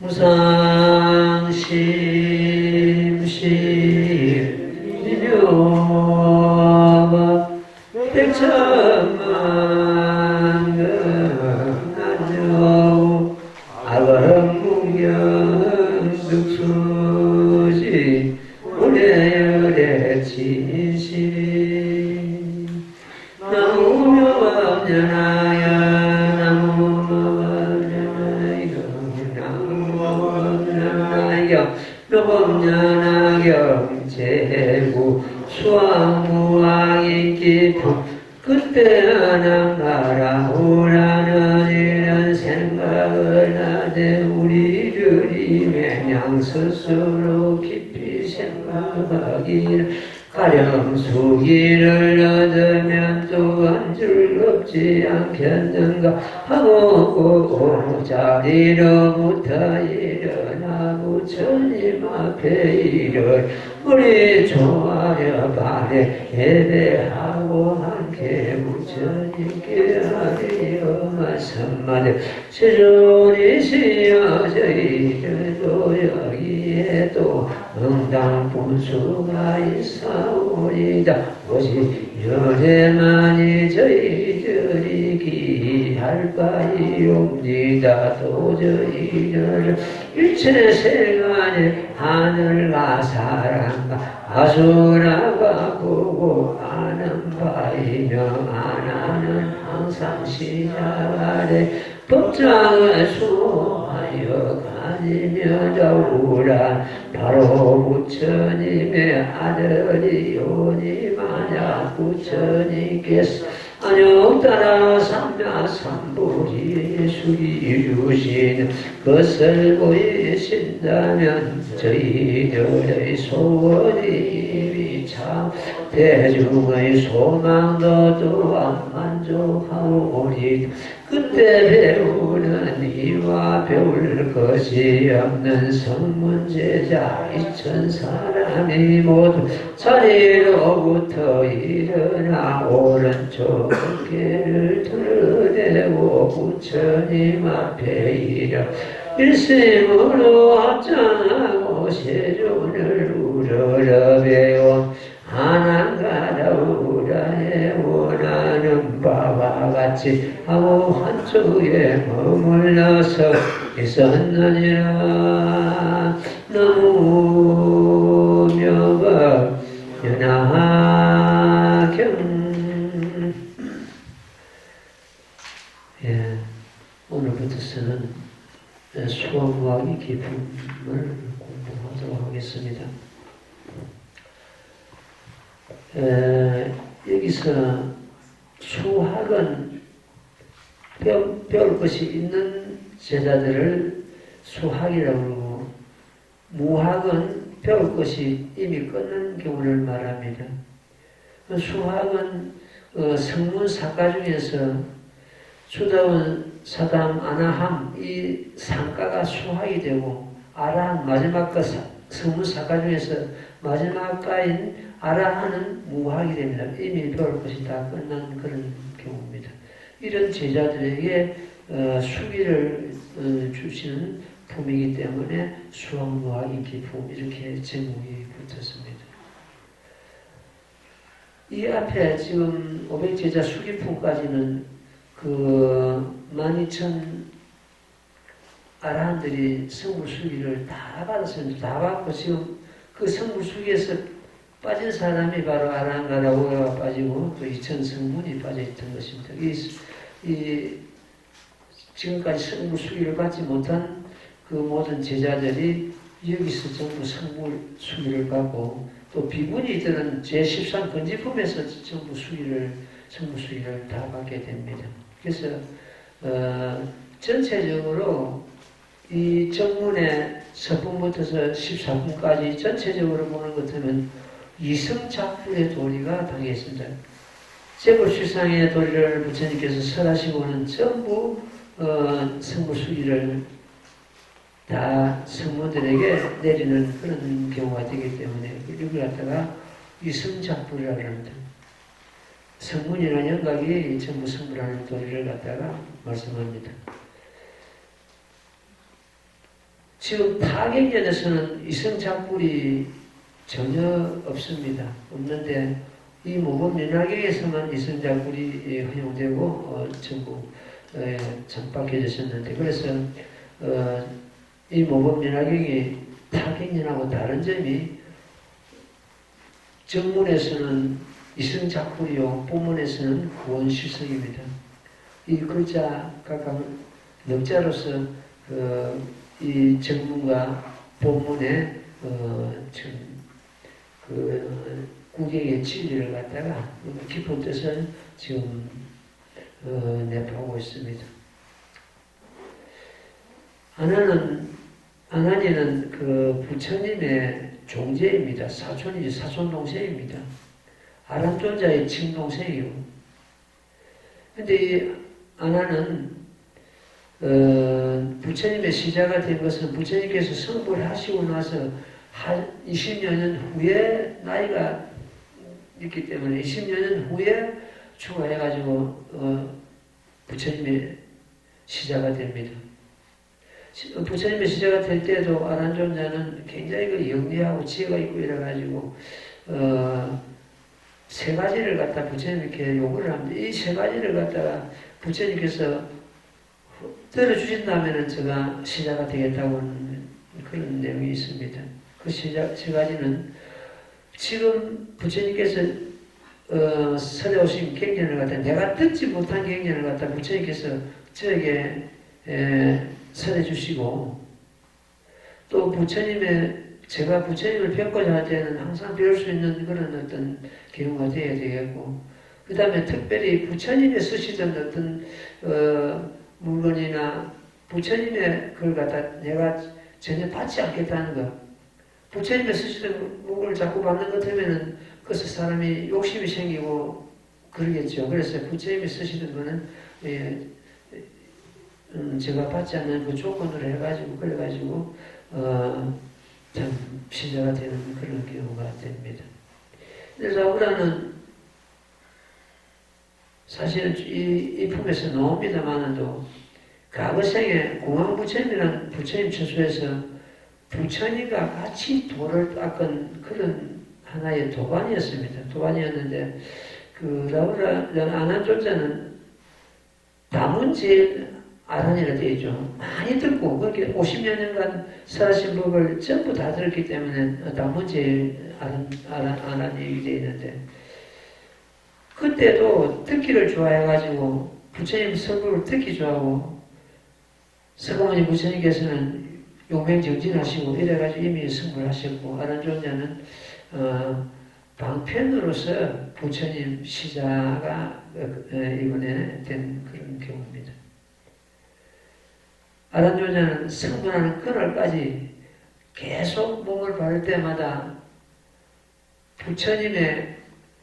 무상심심이묘와 백천만 근안정 아범국경 득수지 오래열의 진실 나무묘법전하여 나무묘법전하여 묘법전하여 제구 수왕무왕이 깊은 그때 하나 날아오라는 이런 생각을 하되 우리들이 매냥 스스로 깊이 생각하기를 가령 수기를 얻으면 또한 즐겁지 않겠는가 하고 자리로부터 일어나 부처님 앞에 이를 우리 조아려 발에 예배하고 함께 부처님께 하리여 말씀하되 시존이시여 저희들도 여기에 또 응당 분수가 있사오리다 오직 열애만이 저희들이 기할 바이옵니다. 도저히 너를 일체 세간의 하늘과 사람과 아수라가 보고 아는 바이며 아나는 항상 시작 아래 법장을 수호하여 가지며 자우라 바로 부처님의 아들이오니 만약 부처님께서 안녕 따라 삼야삼부리 수기주신 것을 보이신다면 저희들의 소원이 참 대중의 소망도 또한 만족하오리 그때 배우는 이와 배울 것이 없는 성문제자 2000사람이 모두 자리로부터 일어나 오른쪽 어깨를 드러내고 부처님 앞에 이르 일심으로 합장하고 세존을 우러러 배워 하나가라우라에 원하는 바와 같이 하고 한쪽에 머물러서 있었느니라. 너무묘법 연하경. 예, 오늘부터서는 수학의 기쁨을 공부하도록 하겠습니다. 여기서 수학은 배울 것이 있는 제자들을 수학이라고 그러고 무학은 배울 것이 이미 끝난 경우를 말합니다. 수학은 성문사가 중에서 수다운, 사담, 아나함 이 상가가 수학이 되고 아라한 마지막 가 성문사가 중에서 마지막 가인 아라하는 무학이 됩니다. 이미 배울 것이 다 끝난 그런 경우입니다. 이런 제자들에게 수기를 주시는 품이기 때문에 수학무학이 기품 이렇게 제목이 붙었습니다. 이 앞에 지금 500제자 수기품까지는 그 12,000 아라한들이 성불수기를 다 받았습니다. 다 받고 지금 그 성불수기에서 빠진 사람이 바로 아라한가라고가 빠지고 또 2,000 성문이 빠져있던 것입니다. 이 지금까지 성불수기를 받지 못한 그 모든 제자들이 여기서 전부 성불수기를 받고 또 비문이들은 제13 건지품에서 전부 성불수기를 다 받게 됩니다. 그래서 전체적으로 이 정문의 서품부터서 14품까지 전체적으로 보는 것 같으면 이승작불의 도리가 담겨 있습니다. 제불실상의 도리를 부처님께서 설하시고는 전부 성불수기를 다 성모들에게 내리는 그런 경우가 되기 때문에 이걸 갖다가 이승작불이라고 합니다. 성문이라는 영각이 전부 성불하는 도리를 갖다가 말씀합니다. 지금 타격연에서는 이성작불이 전혀 없습니다. 없는데 이 모범민화경에서만 이성작불이 허용되고 전부 전박해졌었는데 그래서 이 모범민화경이 타격연하고 다른 점이 정문에서는 이성작불이요 본문에서는 구원실성입니다. 이 글자 각각 넉자로서 이 정문과 본문에 지금 구경의 진리를 갖다가 깊은 뜻을 지금 내포하고 있습니다. 아나니는 부처님의 종제입니다. 사촌이지 사촌동생입니다. 아람존자의 친동생이고. 근데 이 아나는 부처님의 시자가 된 것은 부처님께서 성불 하시고 나서 한 20여 년 후에 나이가 있기 때문에 20여 년 후에 추가해가지고 부처님의 시자가 됩니다. 부처님의 시자가 될 때도 아란존자는 굉장히 영리하고 지혜가 있고 이래가지고 세 가지를 갖다 부처님께 요구를 합니다. 이 세 가지를 갖다가 부처님께서 들어주신다면 제가 시자가 되겠다고 하는 그런 내용이 있습니다. 그 세 가지는 지금 부처님께서 설에 오신 경전을 갖다 내가 듣지 못한 경전을 갖다 부처님께서 저에게 설해 주시고 또 제가 부처님을 뵙고자 할 때는 항상 배울 수 있는 그런 어떤 경우가 되어야 되겠고 그 다음에 특별히 부처님이 쓰시던 어떤 물건이나 부처님의 그걸 갖다 내가 전혀 받지 않겠다는 것 부처님이 쓰시던 물건을 자꾸 받는 것 같으면은 그래서 사람이 욕심이 생기고 그러겠죠. 그래서 부처님이 쓰시던 거는 제가 받지 않는 그 조건으로 해가지고 그래가지고 참 시자가 되는 그런 경우가 됩니다. 그래서 라우라는 사실은 이 품에서 나옵니다만도 과거생에 공황부처님이라는 부처님 처소에서 부처님과 같이 돌을 닦은 그런 하나의 도반이었습니다. 도반이었는데 라우라 아난존자는 다문제일 아란이라 되어 있죠. 많이 듣고 그렇게 50여 년간 살아신 법을 전부 다 들었기 때문에 다문제일 아란이 되어 있는데 그때도 듣기를 좋아해가지고 부처님 설법을 듣기 좋아하고 서가모니 부처님께서는 용맹정진하시고 이래가지고 이미 승불하셨고 아란존자는 방편으로서 부처님 시자가 이번에 된 그런 경우입니다. 아란존자는 성불하는 그날까지 계속 몸을 바를 때마다 부처님의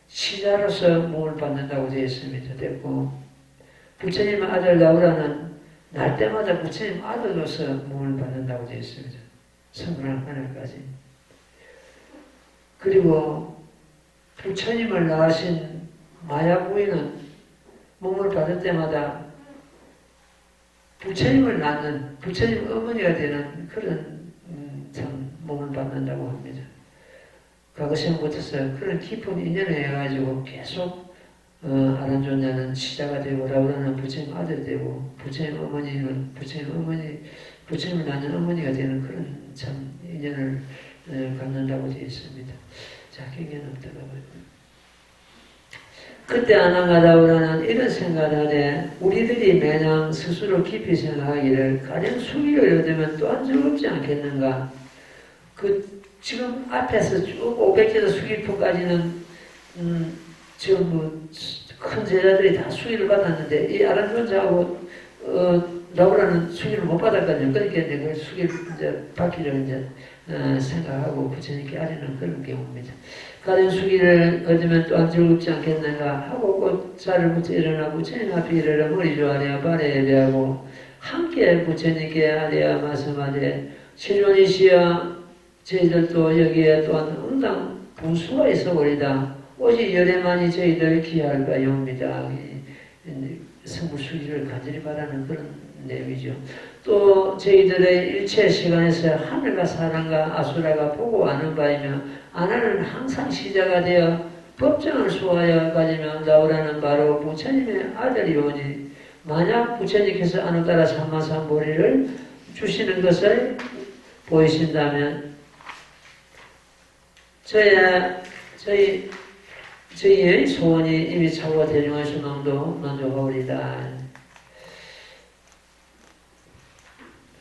시자로서 몸을 받는다고 되어 있습니다. 됐고 부처님의 아들 라우라는 날 때마다 부처님 아들로서 몸을 받는다고 되어 있습니다. 성불하는 그날까지. 그리고 부처님을 낳으신 마야부인은 몸을 받을 때마다 부처님을 낳는 부처님 어머니가 되는 그런 참 몸을 받는다고 합니다. 과거생부터서 그런 깊은 인연을 해가지고 계속 아란존자는 시자가 되고 라우라는 부처님 아들이 되고 부처님 어머니는 부처님을 낳는 어머니가 되는 그런 참 인연을 갖는다고 되어 있습니다. 자, 경계는 어떤가 봐요. 그때 아나가다우라는 이런 생각을 하되 우리들이 매년 스스로 깊이 생각하기를 가령 수기를 얻으면 또한 즐겁지 않겠는가. 지금 앞에서 쭉 500제도 수기품까지는 지금 큰 제자들이 다 수기를 받았는데 이 아란존자하고 라우라는 수기를 못 받았거든요. 그러니까 내가 수기를 이제 받기를 이제 생각하고 부처님께 아뢰는 그런 경우입니다. 가령 수기를 얻으면 또한 즐겁지 않겠는가 하고 꽃자리부터 일어나 부처님 앞에 이르러 머리 조아려 발에 예배하고 함께 부처님께 아뢰어 말씀하되 시존이시여 저희들도 여기에 또한 응당 분수가 있어버리다. 오직 열애만이 저희들 기할까요입니다. 성불수기를 간절히 바라는 그런 내용이죠. 또 저희들의 일체 시간에서 하늘과 사람과 아수라가 보고 아는 바이며 아나는 항상 시자가 되어 법정을 수하여 가지며 나오라는 바로 부처님의 아들이오니 만약 부처님께서 아누따라 삼마삼보리를 주시는 것을 보이신다면 저희의 소원이 이미 차고 대중의 소망도 만족하오리다.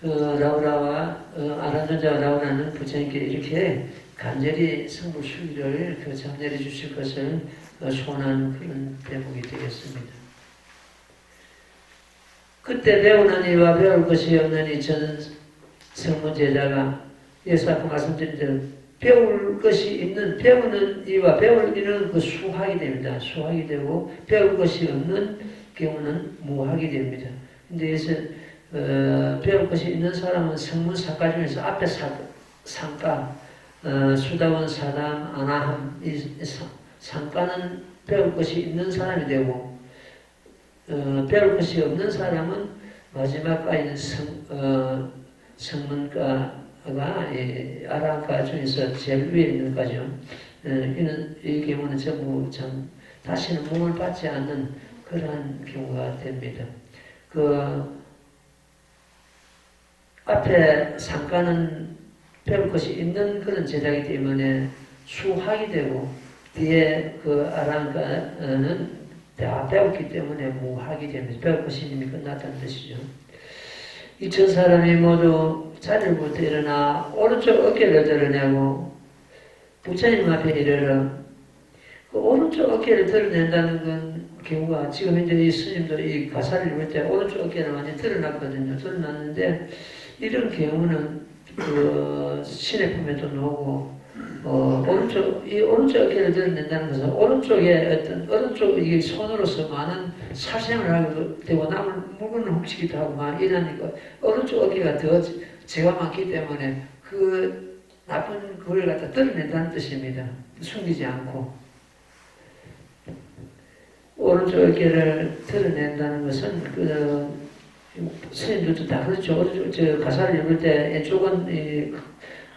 라우라와 아라존자와 라우라는 부처님께 이렇게 간절히 성불수기를 잠재해 주실 것을 소원한 그런 대목이 되겠습니다. 그때 배우는 이와 배울 것이 없는 이 전 성문제자가 예수 앞에 말씀드린 대로 배울 것이 있는, 배우는 이와 배울 이는 그 수학이 됩니다. 수학이 되고 배울 것이 없는 경우는 무학이 됩니다. 근데 여기서 배울 것이 있는 사람은 성문사과 중에서 앞에 상과, 수다원, 사담, 아나함, 이 상과는 배울 것이 있는 사람이 되고, 배울 것이 없는 사람은 마지막까지는 성문과가 아라한과 중에서 제일 위에 있는 거죠. 이 경우는 전부 참 다시는 몸을 받지 않는 그러한 경우가 됩니다. 앞에 상과는 배울 것이 있는 그런 제자이기 때문에 수학이 되고, 뒤에 아라한과는 다 배웠기 때문에 무학이 됩니다. 배울 것이 이미 끝났다는 뜻이죠. 이 천 사람이 모두 자리부터 일어나 오른쪽 어깨를 드러내고 부처님 앞에 이르러 그 오른쪽 어깨를 드러낸다는 건 경우가 지금 현재 이 스님도 이 가사를 읽을 때 오른쪽 어깨를 많이 드러났거든요. 드러났는데 이런 경우는 신의 품에도 나오고 이 오른쪽 어깨를 드러낸다는 것은 오른쪽 이게 손으로서 많은 살생을 하게 되고 남을 물건을 훔치기도 하고 막 이러니까 오른쪽 어깨가 더 죄가 많기 때문에 그 나쁜 그걸 갖다 드러낸다는 뜻입니다. 숨기지 않고. 오른쪽 어깨를 드러낸다는 것은 스님들도 다 그렇죠. 오른쪽 가사를 읽을 때 왼쪽은 이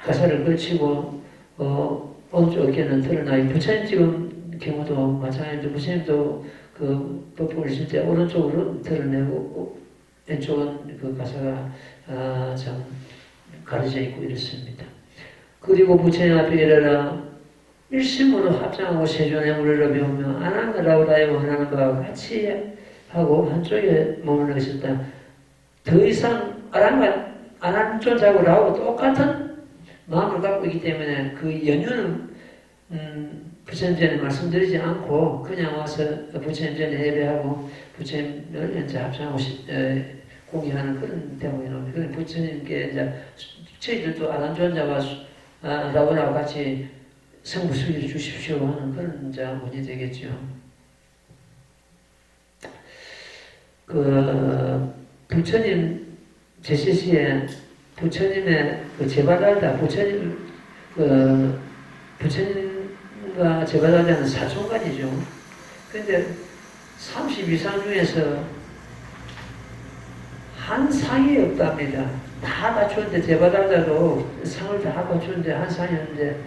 가사를 걸치고 오른쪽 어깨는 드러나요. 부처님 지금 경우도 마찬가지로 부처님도 그 법을 읽을 때 오른쪽으로 드러내고 왼쪽은 그 가사가 참 가려져 있고 이렇습니다. 그리고 부처님 앞에 이르러 일심으로 합장하고 세존의 물을 배우며 아나라우라에 원하는 바와 같이 하고 한쪽에 머물러 있었다. 더 이상 아난존자하고 똑같은 마음을 갖고 있기 때문에 그 연유는 부처님 전에 말씀드리지 않고 그냥 와서 부처님 전에 예배하고 부처님을 이제 합장하고 공유하는 그런 대목이 나옵니다. 그래서 부처님께 이제 저희들도 아난존자와 라우라와 같이 성부수기를 주십시오 하는 그런 자문이 되겠죠. 부처님 제시시에 부처님의 제바달다 부처님과 제바달다는 사촌간이죠. 그런데 32상 중에서 한 상이 없답니다. 다 갖추는데 제바달다도 상을 다 갖추는데 한 상이었는데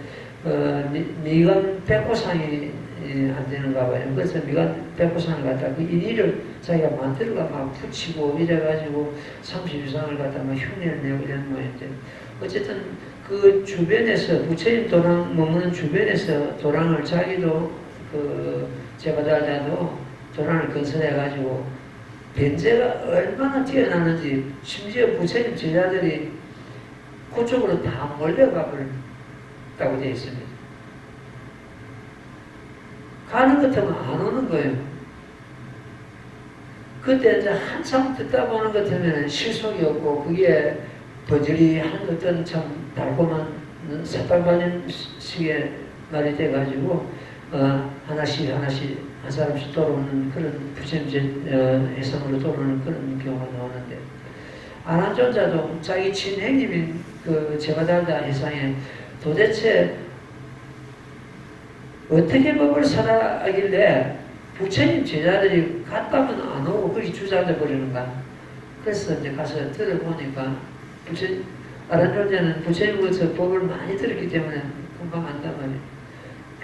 미간 백호상이 안 되는가 봐요. 그래서 미간 백호상을 갖다 그 인의를 자기가 만들어가 막 붙이고 이래가지고 32상을 갖다 막 흉내를 내고 이런 모양인데 어쨌든 그 주변에서 부처님 도랑 머무는 주변에서 도랑을 자기도 제바달다도 도랑을 건설해가지고 변제가 얼마나 뛰어나는지 심지어 부처님 제자들이 그쪽으로 다 몰려가 버렸다고 되어 있습니다. 가는 것 같으면 안 오는 거예요. 그때 이제 한참 듣다 보는 것 같으면 실속이 없고 그게 버저리한 것들은 참 달콤한 새빨간식의 말이 돼가지고 하나씩 한 사람씩 돌아오는 그런 부처님 해성으로 돌아오는 그런 경우가 나오는데 아난존자도 자기 친행님인 그 제바달다 해상에 도대체 어떻게 법을 살아가길래 부처님 제자들이 갔다면 안 오고 그렇게 주저앉아 버리는가 그래서 이제 가서 들어보니까 아란존자는 부처님으로부터 법을 많이 들었기 때문에 금방 안단 말이에요.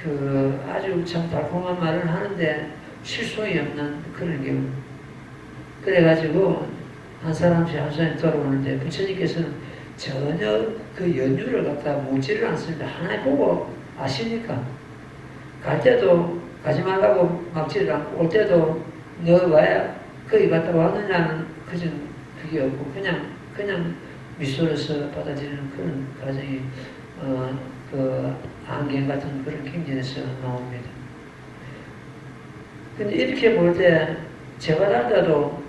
그 아주 참 달콤한 말을 하는데 실속이 없는 그런 경우. 그래가지고 한 사람씩 한 사람씩 돌아오는데 부처님께서는 전혀 그 연유를 갖다 묻지를 않습니다. 하나 보고 아시니까. 갈 때도 가지 말라고 막지를 않고 올 때도 너 와야 거기 갔다 왔느냐는 그게 없고 그냥 미소로서 받아들이는 그런 과정이 그 안경 같은 그런 경전에서 나옵니다. 근데 이렇게 볼 때 제바달다도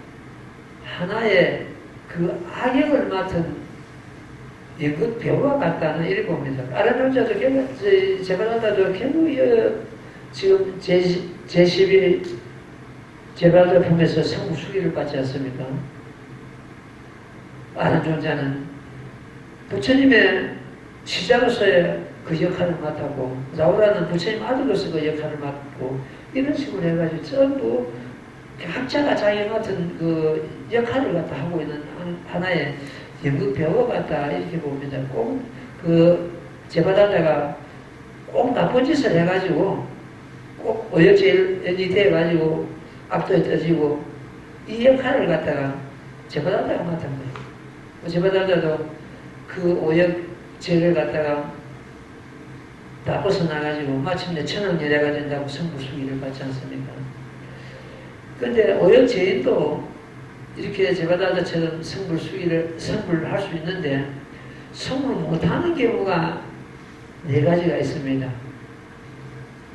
하나의 그 악역을 맡은 연극 배우와 같다는 이렇게 봅니다. 아란존자도 제바달다도 결국 지금 제12 제바달다 품에서 성수기를 받지 않습니까? 아란존자는 부처님의 시자로서의 그 역할을 맡았고 라우라는 부처님 아들로서 그 역할을 맡고 이런 식으로 해가지고 전부 각자가 자기 맡은 그 역할을 갖다 하고 있는 하나의 연극 배우 같다 이렇게 봅니다. 꼭 그 제바달다가 꼭 나쁜 짓을 해가지고 꼭 오역제일이 돼가지고 악도에 떠지고 이 역할을 갖다가 제바달다가 맡은 거예요. 제바달다도 그 오역제를 갖다가 다 벗어나가지고 마침내 천황여자가 된다고 성불수기를 받지 않습니까? 그런데 오역제인도 이렇게 제바달다처럼 성불을 할 수 있는데 성불 못하는 경우가 4가지가 있습니다.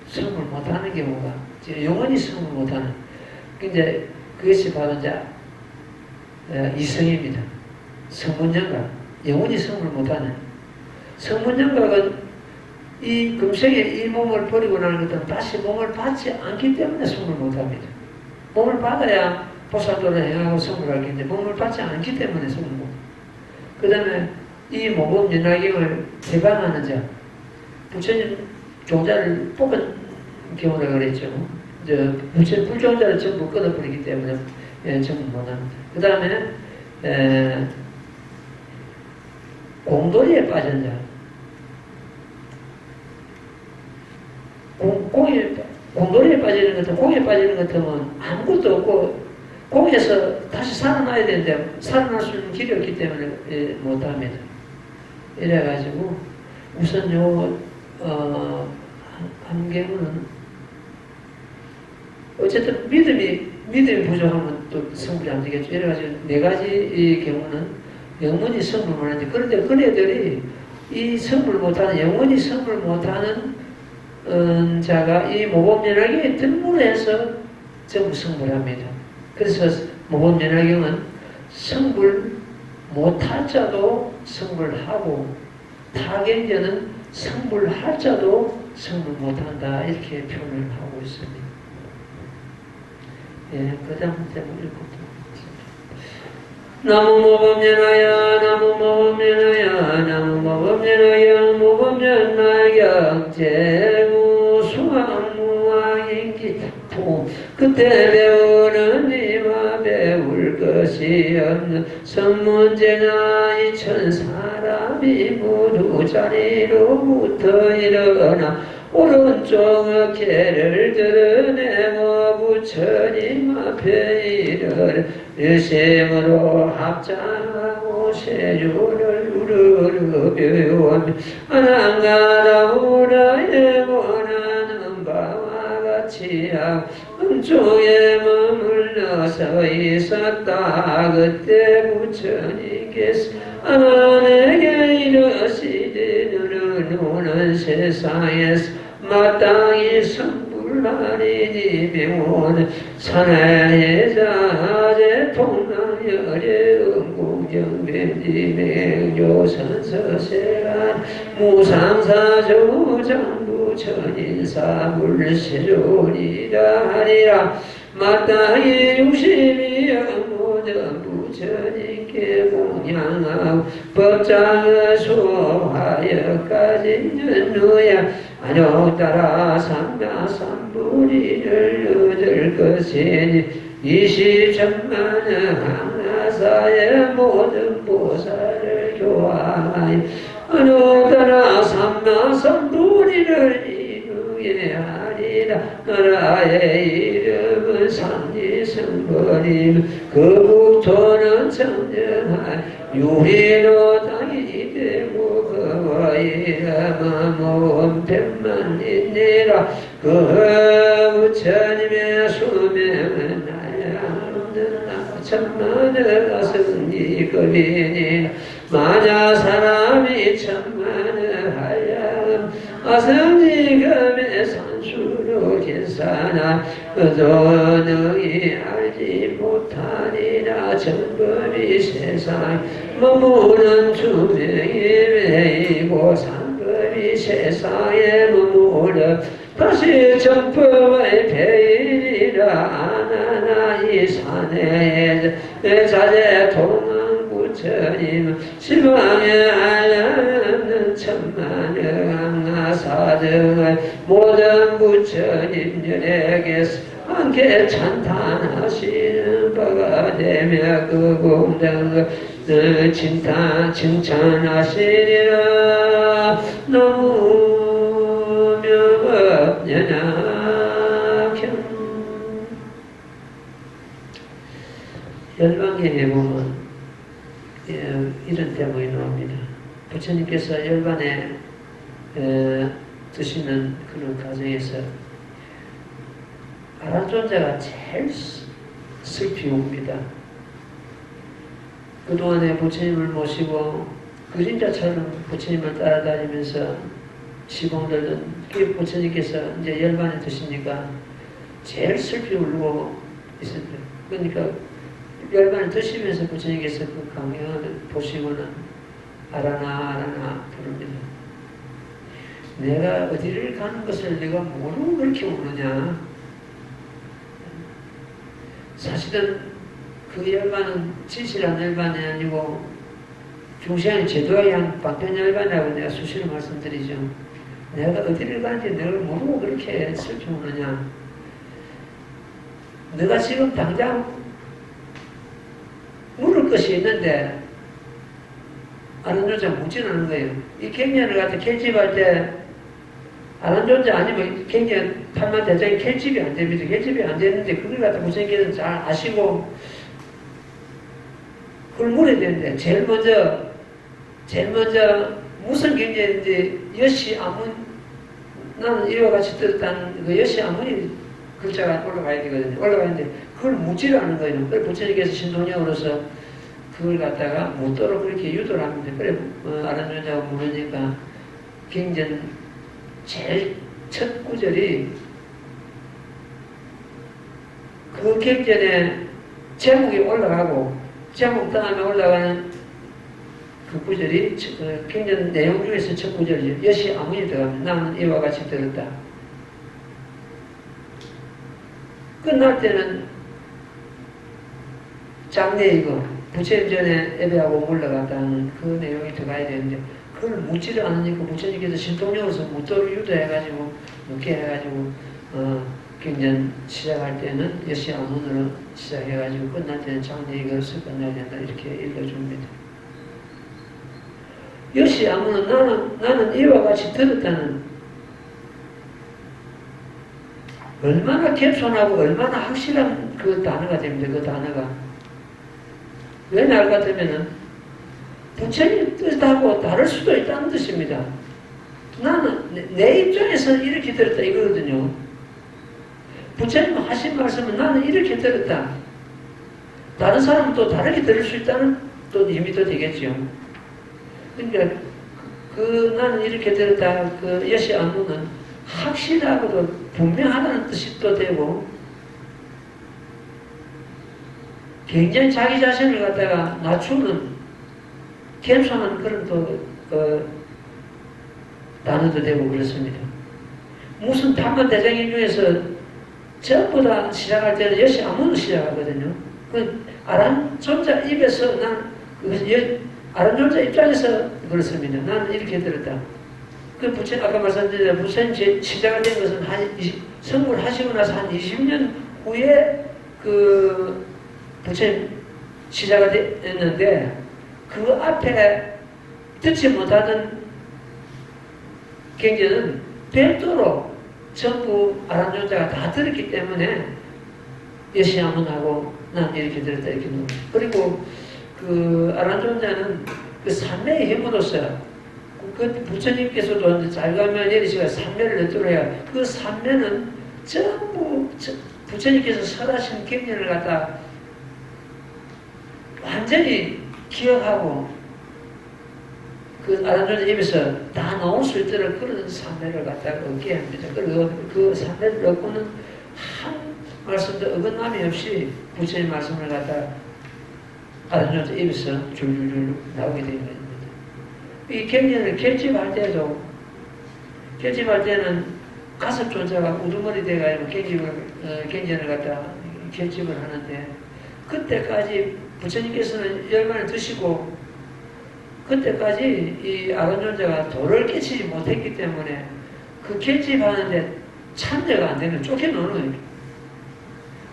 성불 못하는 경우가 영원히 성불 못하는 근데 그것이 바로 이제 이성입니다. 성문영각 영원히 성불 못하는 성문영각은 이 금생에 이 몸을 버리고 나는 것은 다시 몸을 받지 않기 때문에 성불 못합니다. 몸을 받아야 보살도를 행하고 성불할 텐데 몸을 받지 않기 때문에 성불 못. 그 다음에 이 모범 연화경을 개방하는 자 부처님 종자를 뽑은 경우라 그랬죠. 부처님 불종자를 전부 끊어버리기 때문에 전부 못합니다. 그 다음에 공돌이에 빠진 자 공돌이에 빠지는 것은 공에 빠지는 것 같으면 아무것도 없고 공에서 다시 살아나야 되는데 살아날 수 있는 길이 없기 때문에 못합니다. 이래가지고 우선 한 경우는 어쨌든 믿음이 부족하면 또 성불이 안 되겠죠. 이래가지고 4가지 이 경우는 영원히 성불 못하는데 그런데 그네들이 이 성불 못하는 영원히 성불 못하는 자가 이 모범연화경에 등문해서 전부 성불합니다. 그래서 모범연화경은 성불 못할 자도 성불하고 타경전은 성불할 자도 성불 못한다 이렇게 표현을 하고 있습니다. 예, 그 다음 대목 읽고 나무 모범연화야 나무 모범연화야 나무 모범연화야 모범연화경 재무 수학무학인기 그때 배우는 이와 배울 것이 없는 선문제나 이천 사람이 모두 자리로부터 일어나 오른쪽 어깨를 드러내고 부처님 앞에 이르러 일심으로 합장하고 세주를 우르르 아난가라우라에 원하는 바와 같이 음쪽에 머물러서 있었다. 그때 부처님께서 아난에게 이르시되 너는 오는 세상에서 마땅히 성불하리니 명호는 산하의 자제 통나열의 응공경변지 맹조선서세간 무상사조장부 천인사불세존이라 하리라. 마땅히 육심이 모든 부처님께 공양하고 법장을 수하여까지 연루야 안녕 따라 삼가삼부리를 얻을 것이니 이시천만의 항나 가사의 모든 보살을 교화하여 어느덧 삼마삼도리를 이루게 하리라. 나라의 이름은 산지성거림 그 국토는 청정하여 유리로 땅이 되고 그와 이름은 무엄편만 있니라. 그 부처님의 수명은 날아없는 천만의 가성리급이니라. 만약 사람이 천만의 한량 아성지금의 산수로 계산하 그도 능히 알지 못하리라. 정법이 세상 머무는 주명이 매이고 상법이 세상에 머무르 다시 정법의 배이라. 아나나 이 산에 자제 동안 부처님 실망에 알라는 천만의 강나사등을 모든 부처님들에게서 함께 찬탄하시는 바가 되며 그 공덕을 칭찬하시리라. 너무 명업연약형. 열반경에 보면 이런 대목이 나옵니다. 부처님께서 열반에 드시는 그런 과정에서 아란존자가 제일 슬피 웁니다. 그동안에 부처님을 모시고 그림자처럼 부처님을 따라다니면서 시공들은 부처님께서 이제 열반에 드시니까 제일 슬피 울고 있습니다. 그러니까 열반을 드시면서 부처님께서 그 강연을 보시고는 아라나 부릅니다. 내가 어디를 가는 것을 내가 모르고 그렇게 우느냐. 사실은 그 열반은 진실한 열반이 아니고 중시한 제도에 한 반편 열반이라고 내가 수시로 말씀드리죠. 내가 어디를 가는지 내가 모르고 그렇게 슬피 우느냐. 내가 지금 당장 물을 것이 있는데 아란존자 묻지는 거예요. 이 갱년을 갖다 캘집할 때 아란존자 아니면 갱년 판만 대장이 캘집이 안 됩니다. 캘집이 안 되는데 그걸 갖다 부처님께서 잘 아시고 그걸 물어야 되는데 제일 먼저 무슨 갱년인지 여시 아문 나는 이와 같이 들었다는 그 여시 아문이 글자가 올라가야 되거든요. 올라가는데 그걸 묻지를 않은 거예요. 그걸 부처님께서 신동력으로서 그걸 갖다가 묻도록 그렇게 유도를 합니다. 그래, 아란존자가 물으니까 경전 제일 첫 구절이 그 경전에 제목이 올라가고 제목 다음에 올라가는 그 구절이 경전 내용 중에서 첫 구절이죠. 여시 아무리 들어갑니다. 나는 이와 같이 들었다. 끝날 때는 장례이고 부처님 전에 예배하고 물러갔다는 그 내용이 들어가야 되는데 그걸 묻지를 않으니까 부처님께서 신통력으로서 묻도록 유도해가지고 묻게 해가지고 경전 시작할 때는 여시 아문으로 시작해가지고 끝날 때는 장례이고서 끝나야 된다 이렇게 읽어줍니다. 여시 아문은 나는 이와 같이 들었다는 얼마나 겸손하고 얼마나 확실한 그 단어가 됩니다. 그 단어가. 왜 나을 것 같으면은 부처님 뜻하고 다를 수도 있다는 뜻입니다. 나는 내 입장에서 이렇게 들었다 이거거든요. 부처님 하신 말씀은 나는 이렇게 들었다. 다른 사람은 또 다르게 들을 수 있다는 또 의미도 되겠죠. 그러니까 나는 이렇게 들었다. 그 여시 안무는 확실하고도 분명하다는 뜻이 또 되고 굉장히 자기 자신을 갖다가 낮추는 겸손한 그런 또 단어도 되고 그렇습니다. 무슨 탐만 대장인 중에서 전부 다 시작할 때는 여시 아무도 시작하거든요. 그 아란존자 입에서 아란존자 입장에서 그렇습니다. 나는 이렇게 들었다. 그 부처님 아까 말씀드린 부처님 시작을 된 것은 성불 하시고 나서 한 20년 후에 그 부처님 시작이 됐는데 그 앞에 듣지 못하던 경전은 별도로 전부 아람존자가 다 들었기 때문에 여시야문하고 난 이렇게 들었다 이렇게 놓은. 그리고 그 아람존자는 그 삼매의 힘으로서 그 부처님께서도 잘 가면 내리시가 삼매를 넣도록 그 삼매는 전부 부처님께서 설하신 경전을 갖다 완전히 기억하고 그 아람존자 입에서 다 나올 수 있도록 그런 삼매를 갖다가 얻게 합니다. 그리고 그 삼매를 얻고는 한 말씀도 어긋남이 없이 부처님 말씀을 갖다 아람존자 입에서 줄줄줄 나오게 되는 겁니다. 이 경전을 결집할 때는 가섭존자가 우두머리 돼가지고 경전을 갖다 결집을 하는데 그때까지 부처님께서는 열반을 드시고 그때까지 이 아람존자가 도를 깨치지 못했기 때문에 그 결집하는데 참여가 안 되는 쫓겨놓는 거예요.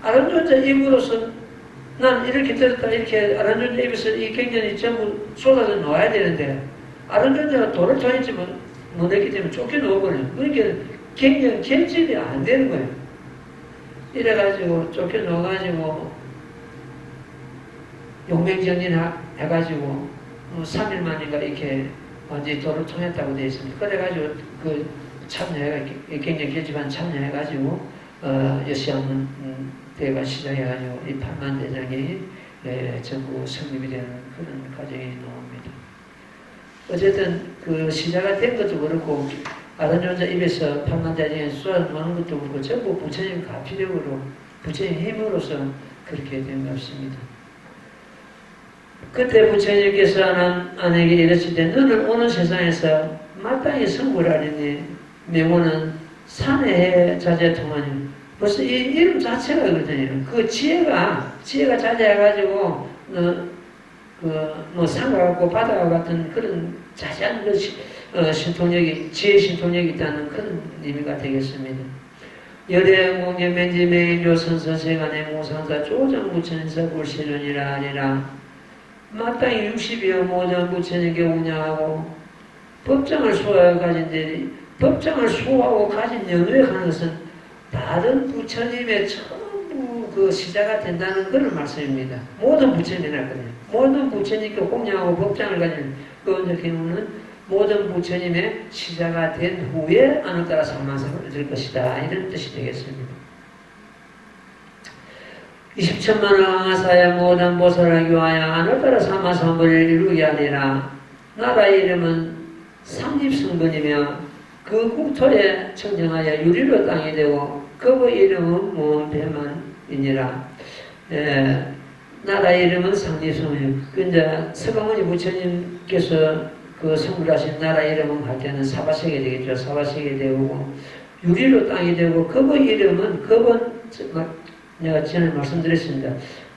아람존자 입으로서 난 이렇게 들었다 이렇게 아람존자 입에서 이 경전이 전부 쏟아져 나와야 되는데 아람존자가 도를 통했지 못했기 때문에 쫓겨놓아버려요. 그러니까 경전 결집이 안 되는 거예요. 이래가지고 쫓겨놓아가지고 용맹정진 해가지고 3일 만인가 이렇게 완전히 도를 통했다고 되어 있습니다. 그래가지고 그 경전 결집한 참여해가지고 여시야문 대회가 시작해가지고 이 8만 대장이 전부 성립이 되는 그런 과정이 나옵니다. 어쨌든 그 시작이 된 것도 그렇고 아람존자 입에서 8만 대장이 쏟아나오는 것도 그렇고 전부 부처님 가피력으로 부처님 힘으로서 그렇게 된 것입니다. 그때 부처님께서 아내에게 이르시되 너는 오는 세상에서 마땅히 성불하리니 명호는 산해해 자제통하니 벌써 이 이름 자체가 그렇거든요. 그 지혜가 자제해가지고 산과 같고 바다와 같은 그런 자세한 그 신통력이 지혜 신통력이 있다는 그런 의미가 되겠습니다. 여대공예 맨지매인 요선서세간의 모상사 조정부처님사 불시륜이라 하니라. 마땅히 60여 모든 부처님께 운영하고 법장을 수호하여 가진 데니 법장을 수호하고 가진 연후에 가는 것은 다른 부처님의 전부 그 시자가 된다는 그런 말씀입니다. 모든 부처님이라거든요. 모든 부처님께 공양하고 법장을 가진 그 경우는 모든 부처님의 시자가 된 후에 안을 따라 삼만상을 얻을 것이다. 이런 뜻이 되겠습니다. 20천만을 항하사야 모든 보살을 교하여 안을 따라 삼마삼불을 이루게 하니라. 나라의 이름은 삼립성분이며 그 국토에 청정하여 유리로 땅이 되고 그의 이름은 무언배만이니라. 나라의 이름은 삼립성분이며 이제 서가모니 부처님께서 그 성불하신 나라 이름은 할 때는 사바세계 되겠죠. 사바세계 되고 유리로 땅이 되고 그의 이름은 내가 전에 말씀드렸습니다.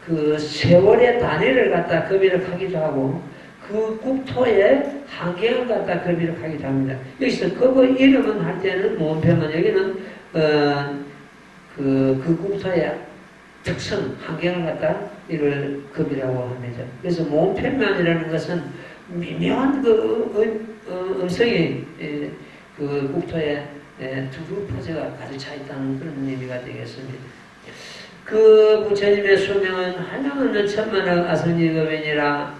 그 세월의 단위를 갖다 급이를 하기도 하고 그 국토의 한계를 갖다 급이를 하기도 합니다. 여기서 그 이름은 할 때는 모음표만 여기는 그 국토의 특성 한계를 갖다 이를 급이라고 합니다. 그래서 모음표면이라는 것은 미묘한 그 음성이 그 국토에 두루 퍼져가 가득 차 있다는 그런 의미가 되겠습니다. 그 부처님의 수명은 한량없는 천만억 아성지급이니라.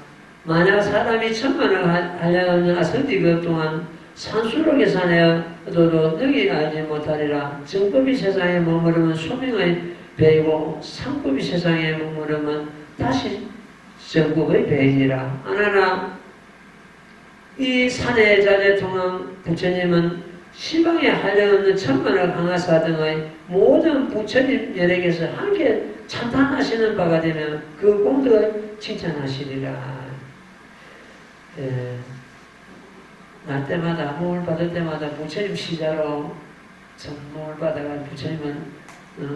만약 사람이 천만억 한량없는 아성지급 동안 산수로 계산하여도 능히 알지 못하리라. 정법이 세상에 머무르면 수명의 배이고 상법이 세상에 머무르면 다시 정법의 배이니라. 아나나 이 산의 자제 통한 부처님은 시방에 한량없는 천만억 항하사 등의 모든 부처님 열에게서 함께 찬탄하시는 바가 되면 그 공덕을 칭찬하시리라. 날 때마다 몸을 받을 때마다 부처님 시자로 몸을 받아가 부처님은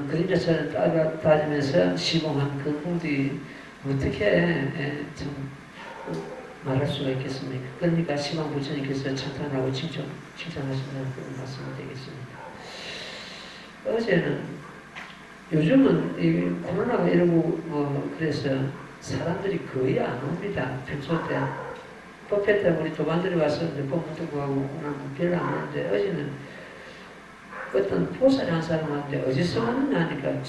그림자처럼 따라다니면서 시봉한 그 공덕이 어떻게 참 말할 수가 있겠습니까? 그러니까 시방 부처님께서 찬탄하고 칭찬하신다는 그런 말씀이 되겠습니다. 어제는 요즘은 이 코로나가 이러고 그래서 사람들이 거의 안 옵니다. 평소 때. 법회 때 우리 도반들이 와서 법문 듣고 하고 오늘 별로 안 오는데 어제는 어떤 보살이 한 사람 왔는데 어디서 왔느냐 하니까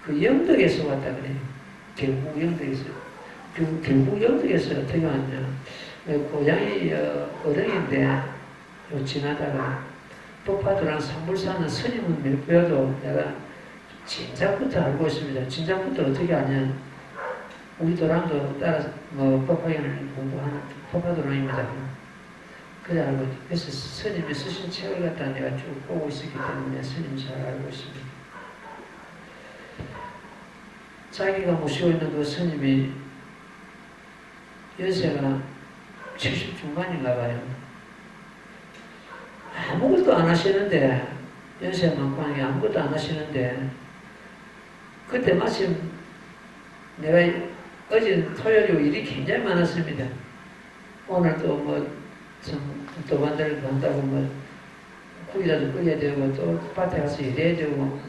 그 영덕에서 왔다 그래요. 경북 영덕에서. 경북 영덕에서 어떻게 왔냐. 고향이 어령인데 지나다가 법화도랑 산불사는 스님은 몇 배워도 내가 진작부터 알고 있습니다. 진작부터 어떻게 아냐. 우리 도랑도 따라서 법화경을 공부하는 법화도랑입니다. 그래 알고 그래서 스님이 쓰신 책을 갖다 내가 쭉 보고 있었기 때문에 스님 잘 알고 있습니다. 자기가 모시고 있는 그 스님이 연세가 70 중반인가 봐요. 아무것도 안 하시는데 연세 많고 하니 아무것도 안 하시는데 그때 마침 내가 어제 토요일이고 일이 굉장히 많았습니다. 오늘 또 만들고 한다고 국이라도 끓여야 되고 또 밭에 가서 일해야 되고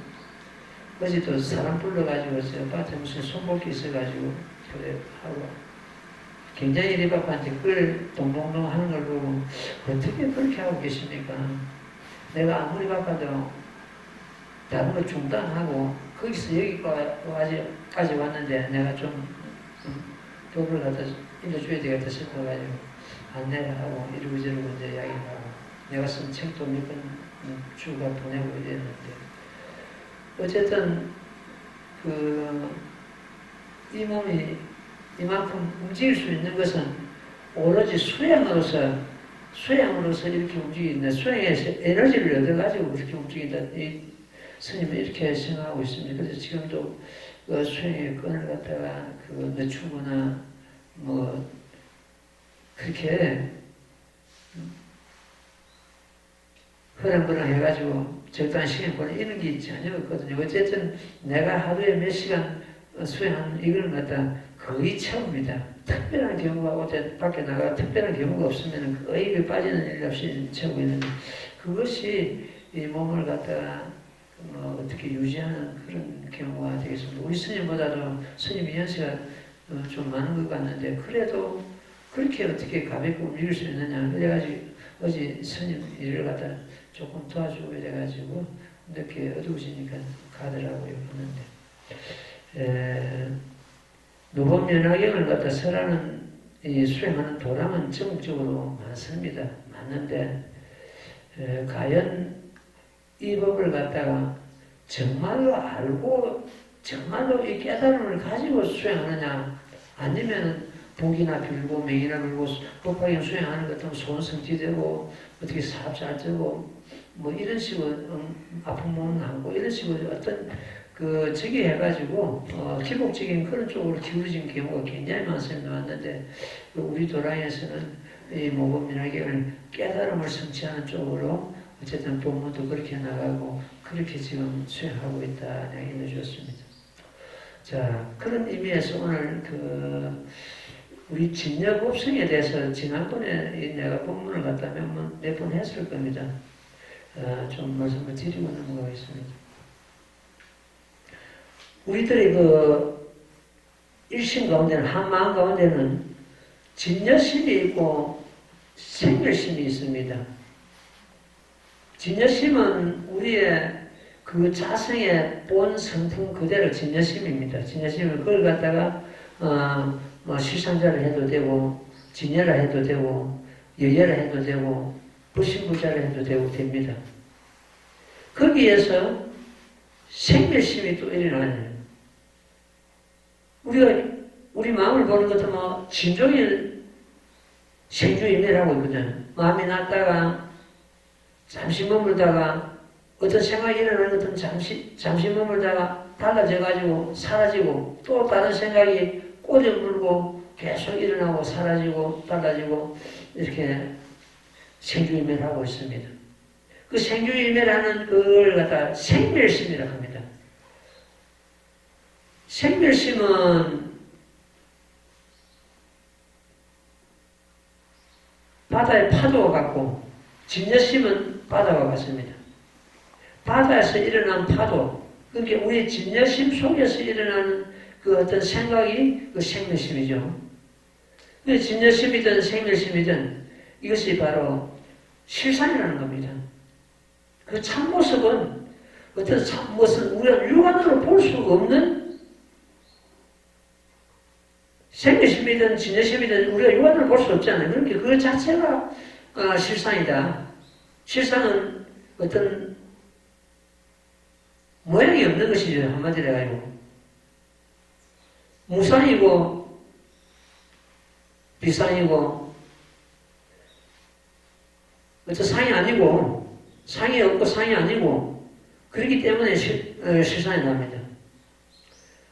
어제 또 사람 불러가지고 밭에 무슨 손볼게 있어가지고 그래 하고 굉장히 일이 바빠한테 그걸 동동동 하는 걸 보고 어떻게 그렇게 하고 계십니까? 내가 아무리 바빠도 다른 걸 중단하고 거기서 여기까지 왔는데 내가 좀 법을 갖다 일러줘야 되겠다 싶어가지고 안내를 하고 이러고저러고 이제 이야기를 하고 내가 쓴 책도 몇 번 주가 보내고 이랬는데 어쨌든 이 몸이 이만큼 움직일 수 있는 것은 오로지 수양으로서 이렇게 움직이는데 수양에서 에너지를 얻어가지고 그렇게 움직인다. 이 스님은 이렇게 생각하고 있습니다. 그래서 지금도 수양의 끈을 갖다가 늦추거나 그렇게 흐름부름 해가지고 적당한 시간 보내 이런 게 전혀 없거든요. 어쨌든 내가 하루에 몇 시간 수행하는 이걸 갖다 거의 처음입니다. 특별한 경우가 어제 밖에 나가 특별한 경우가 없으면 거의 그 빠지는 일 없이 채우고 있는데 그것이 이 몸을 갖다가 어떻게 유지하는 그런 경우가 되겠습니다. 우리 스님보다도 스님이 연세가 좀 많은 것 같는데 그래도 그렇게 어떻게 가볍게 움직일 수 있느냐 그래가지고 어제 스님 일을 갖다 조금 도와주고 이래가지고 이렇게 어두워지니까 가더라고요. 그런데 노법연화경을 갖다 설하는 수행하는 도량은 전국적으로 많습니다. 많는데 과연 이 법을 갖다가 정말로 알고 정말로 이 깨달음을 가지고 수행하느냐 아니면 복이나 빌고 명이나 빌고 법화경 수행하는 것도 손성지되고 어떻게 사업 잘 되고 이런 식으로 아픈 몸은 남고 이런 식으로 어떤 저기 해가지고 기복적인 그런 쪽으로 기울어진 경우가 굉장히 많습니다. 왔는데 우리 도량에서는 이 모범민학경을 깨달음을 성취하는 쪽으로 어쨌든 법문도 그렇게 나가고 그렇게 지금 수행하고 있다 이야기를 해주셨습니다. 자 그런 의미에서 오늘 우리 진여법성에 대해서 지난번에 내가 법문을 갖다 몇 번 했을 겁니다. 좀 말씀을 드리고 넘어가겠습니다. 우리들의 일심 가운데는 한마음 가운데는 진여심이 있고 생멸심이 있습니다. 진여심은 우리의 자성의 본 성품 그대로 진여심입니다. 진여심은 그걸 갖다가 실상자를 해도 되고 진여라 해도 되고 여여라 해도 되고 부신부자를 해도 되고 됩니다. 거기에서 생멸심이 또 일어나요. 우리 마음을 보는 것도 진종일 생주임해라고 있거든. 마음이 났다가 잠시 머물다가 어떤 생각이 일어나는 것은 잠시 머물다가 달라져가지고 사라지고 또 다른 생각이 꼬려 물고 계속 일어나고 사라지고 달라지고 이렇게 생주임해하고 있습니다. 그 생주임해라는 그걸 갖다 생멸심이라고 합니다. 생멸심은 바다의 파도와 같고 진여심은 바다와 같습니다. 바다에서 일어난 파도, 그러니까 우리 진여심 속에서 일어나는 그 어떤 생각이 그 생멸심이죠. 진여심이든 생멸심이든 이것이 바로 실상이라는 겁니다. 그 참모습은 어떤 참모습은 우리가 육안으로 볼 수 없는 생멸심이든 진여심이든 우리가 육안으로 볼 수 없잖아요. 그러니까 그 자체가 실상이다. 실상은 어떤 모양이 없는 것이죠. 한마디로 해가지고. 무상이고 비상이고 어떤 상이 아니고 상이 없고 상이 아니고 그렇기 때문에 실상이 납니다.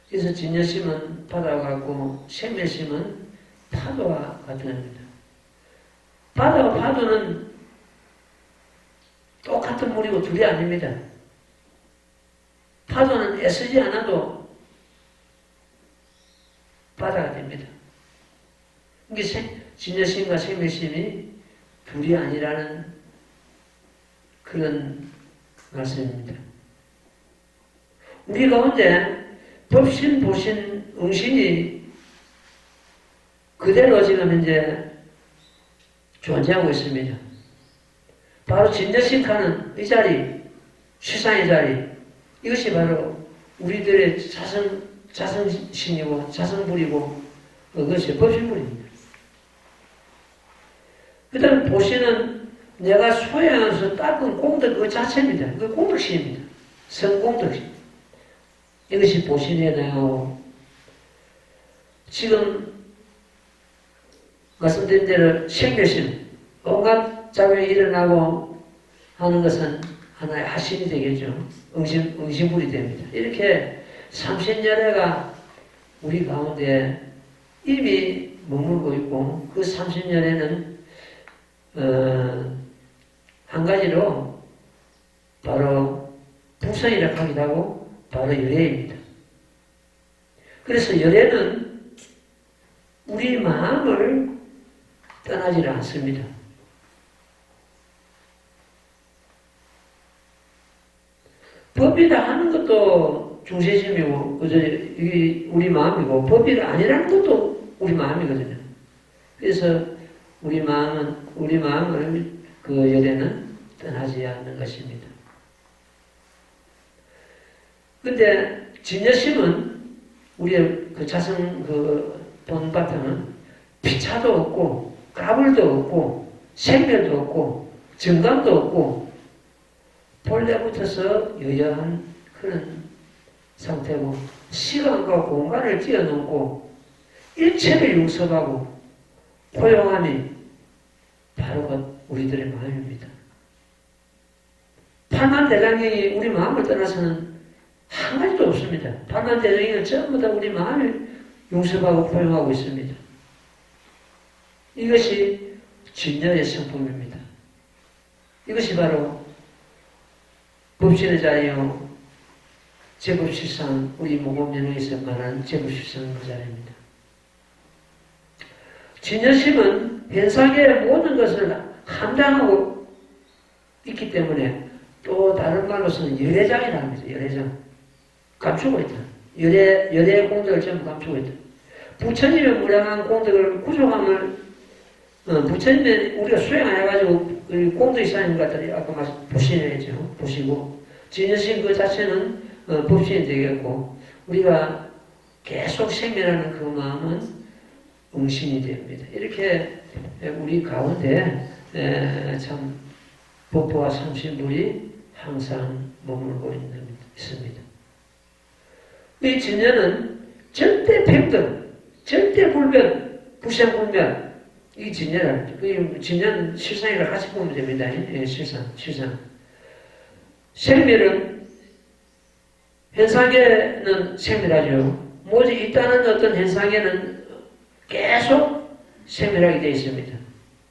그래서 진여심은 바다와 같고 생멸심은 파도와 같은 겁니다. 바다와 파도는 똑같은 물이고 둘이 아닙니다. 파도는 애쓰지 않아도 바다가 됩니다. 이게 진여심과 생멸심이 둘이 아니라는 그런 말씀입니다. 우리 가운데 법신, 보신, 응신이 그대로 지금 현재 존재하고 있습니다. 바로 진여심하는 이 자리, 실상의 자리, 이것이 바로 우리들의 자성신이고 자성불이고 그것이 법신불입니다. 그 다음에 보시는 내가 수행하면서 닦은 공덕 그 자체입니다. 그 공덕심입니다. 성공덕심. 이것이 보신에 대하고 지금 말씀드린 대로 생멸심, 온갖 작용이 일어나고 하는 것은 하나의 하심이 되겠죠. 응신불이 됩니다. 이렇게 30년회가 우리 가운데 이미 머물고 있고 그 30년회는 한 가지로 바로 북성이라고 하기도 하고 바로 열애입니다. 그래서 열애는 우리 마음을 떠나지를 않습니다. 법이라 하는 것도 중세심이고 우리 마음이고 법이라 아니라는 것도 우리 마음이거든요. 그래서 우리 마음을 그 열애는 떠나지 않는 것입니다. 근데 진여심은 우리의 그 자성 그 본바탕은 피차도 없고 까불도 없고 생멸도 없고 정감도 없고 본래부터서 여여한 그런 상태고 시간과 공간을 뛰어넘고 일체를 용섭하고 포용함이 바로 우리들의 마음입니다. 팔만대장경이 우리 마음을 떠나서는 한 가지도 없습니다. 팔만대장경은 전부 다 우리 마음을 용섭하고 포용하고 있습니다. 이것이 진여의 성품입니다. 이것이 바로 법신의 자리요 제법실상 우리 모범연회에서 말하는 제법실상 그 자리입니다. 진여심은 현상의 모든 것을 함장하고 있기 때문에 또 다른 말로서는 열애장이라는 합니다. 열애장. 감추고 있다. 열애의 공덕을 전부 감추고 있다. 부처님의 무량한 공덕을 구조함을 부처님의 우리가 수행 안 해가지고 공덕이 쌓인 것들이 아까 보시죠. 보시고 진여심 그 자체는 법신이 되겠고 우리가 계속 생멸하는 그 마음은 응신이 됩니다. 이렇게 우리 가운데 참 법보와 삼신불이 항상 머물고 있습니다. 이 진여는 절대 평등, 절대 불변, 부생불멸 이 진여는 진여는 실상이라 같이 보면 됩니다. 실상. 생멸은 현상에는 생멸하죠. 뭐지 있다는 어떤 현상에는 계속 생멸하게 되어 있습니다.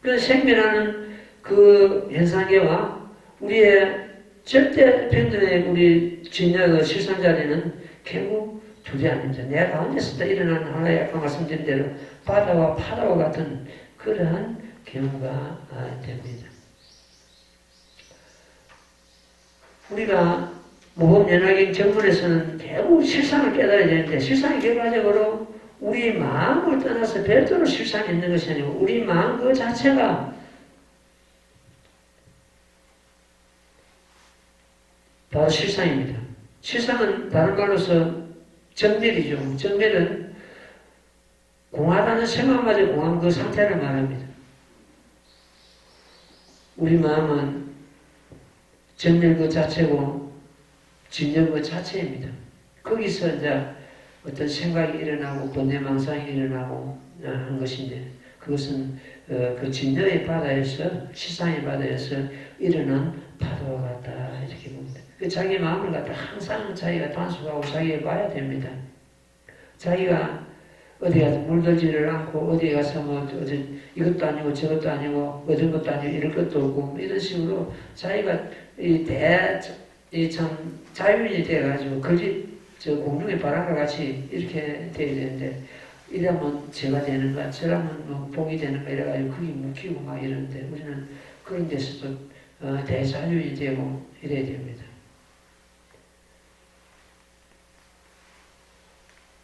그 생멸하는 그 현상계와 우리의 절대 평등의 우리 진여의 실상 자리는 결국 둘이 아닙니다. 내 가운데서 일어나는 하나의 아까 말씀드린 대로 바다와 파도와 같은 그러한 경우가 됩니다. 우리가 모범연합인 전문에서는 대부분 실상을 깨달아야 되는데 실상이 결과적으로 우리 마음을 떠나서 별도로 실상이 있는 것이 아니고 우리 마음 그 자체가 바로 실상입니다. 실상은 다른 말로서 정멸이죠. 정멸은 공하다는 생각마저 공한 그 상태를 말합니다. 우리 마음은 정멸 그 자체고 진정 그 자체입니다. 거기서 이제 어떤 생각이 일어나고 번뇌망상이 일어나고 한 것인데 그것은 그 진정의 바다에서 실상의 바다에서 일어난 파도와 같다 이렇게 봅니다. 자기 마음을 갖다 항상 자기가 단속하고 자기가 봐야 됩니다. 자기가 어디 가서 물들지를 않고 어디 가서 뭐 이것도 아니고 저것도 아니고 얻은 것도 아니고 이럴 것도 없고 뭐 이런 식으로 자기가 참 자유인이 돼가지고 공중의 바람과 같이 이렇게 돼야 되는데 이러면 죄가 되는가 저러면 뭐 복이 되는가 이래가지고 그게 묵히고 막 이러는데 우리는 그런 데서도 대자유인이 되고 이래야 됩니다.